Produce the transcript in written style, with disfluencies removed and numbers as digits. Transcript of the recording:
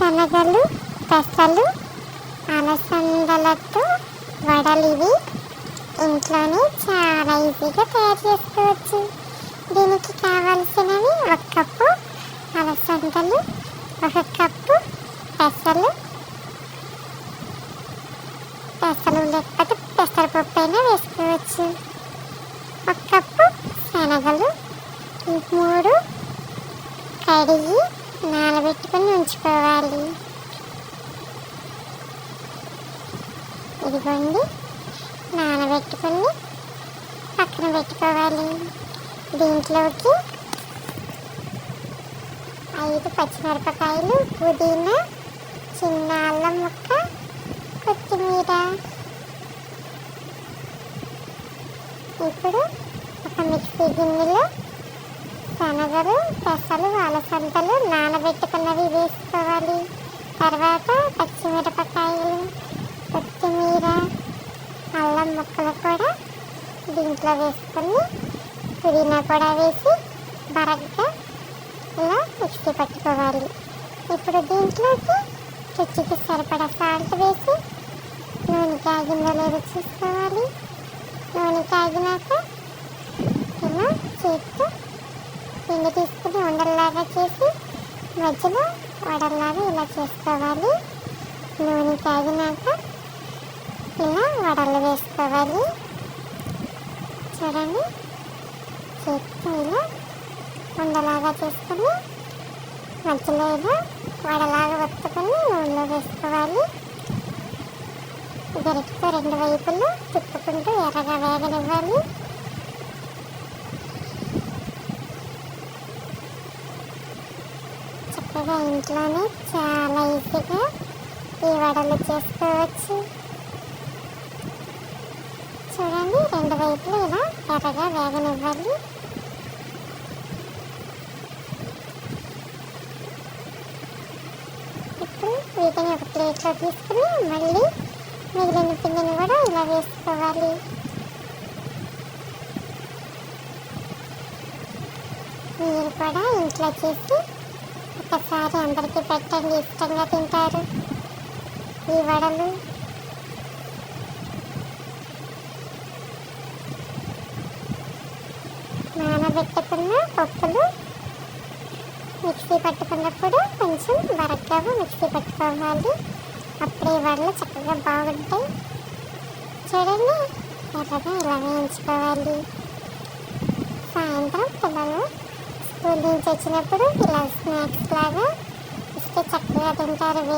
శనగలు, పెసలు, అలసందలతో వడలు ఇవి ఇంట్లోనే చాలా ఈజీగా తయారు చేసుకోవచ్చు. దీనికి కావాల్సినవి 1 కప్పు అలసందలు, 1 కప్పు పెసలు లేకపోతే పెసరపప్పు అయినా వేసుకోవచ్చు, 1 కప్పు శనగలు, 3 కడిగి నానబెట్టుకొని ఉంచుకోవాలి. ఇదిగోండి నానబెట్టుకొని పక్కన పెట్టుకోవాలి. దీంట్లోకి 5 పచ్చిమిరపకాయలు, పుదీనా, చిన్న అల్లం ముక్క, కొత్తిమీర. ఇప్పుడు ఒక మిక్సీ గిన్నెలో శనగలు, పెసలు, అలసందలు నానబెట్టుకున్నవి వేసుకోవాలి. తర్వాత పచ్చిమిరపకాయలు, కొత్తిమీర, అల్లం ముక్కలు కూడా దీంట్లో వేసుకొని పుదీనా కూడా వేసి బరగ్గా ఇలా మిక్సీ పట్టుకోవాలి. ఇప్పుడు దీంట్లోకి రుచికి సరిపడా సాల్ట్ వేసి నూనె కాగిందో లేదో చూసుకోవాలి. నూనె కాగినాక ఇలా చేతితో పిండి తీసుకుని ఉండల్లాగా చేసి మధ్యలో వడల్లాగా ఇలా చేసుకోవాలి. నూనె కాగినాక ఇలా వడలు వేసుకోవాలి. చూడండి చేతితో ఇలా ఉండలాగా చేసుకొని మధ్యలో ఇలా వడలాగా ఒత్తుకొని నూనెలో వేసుకోవాలి. గరిటతో 2 వైపులు తిప్పుకుంటూ ఎర్రగా వేగనివ్వాలి. చక్కగా ఇంట్లోనే చాలా ఈజీగా ఈ వడలు చేసుకోవచ్చు. చూడండి 2 వైపులు ఇలా ఎర్రగా వేగనివ్వాలి. ఇప్పుడు వీటిని ఒక ప్లేట్లో తీసుకుని మళ్ళీ మిగిలిన పిండిని కూడా ఇలా వేసుకోవాలి. మీరు కూడా ఇంట్లో చేసి ఒకసారి అందరికీ పెట్టండి, ఇష్టంగా తింటారు ఈ వడలు. నానబెట్టుకున్న పప్పులు మిక్సీ పట్టుకున్నప్పుడు కొంచెం బరగ్గా మిక్సీ పట్టుకోవాలి. అప్పుడే వడలు చక్కగా బాగుంటాయి. చూడండి ఎర్రగా ఇలా వేయించుకోవాలి. సాయంత్రం పిల్లలు స్కూల్ నుంచి వచ్చినప్పుడు ఇలా స్నాక్స్ లాగా ఇస్తే చక్కగా తింటారు.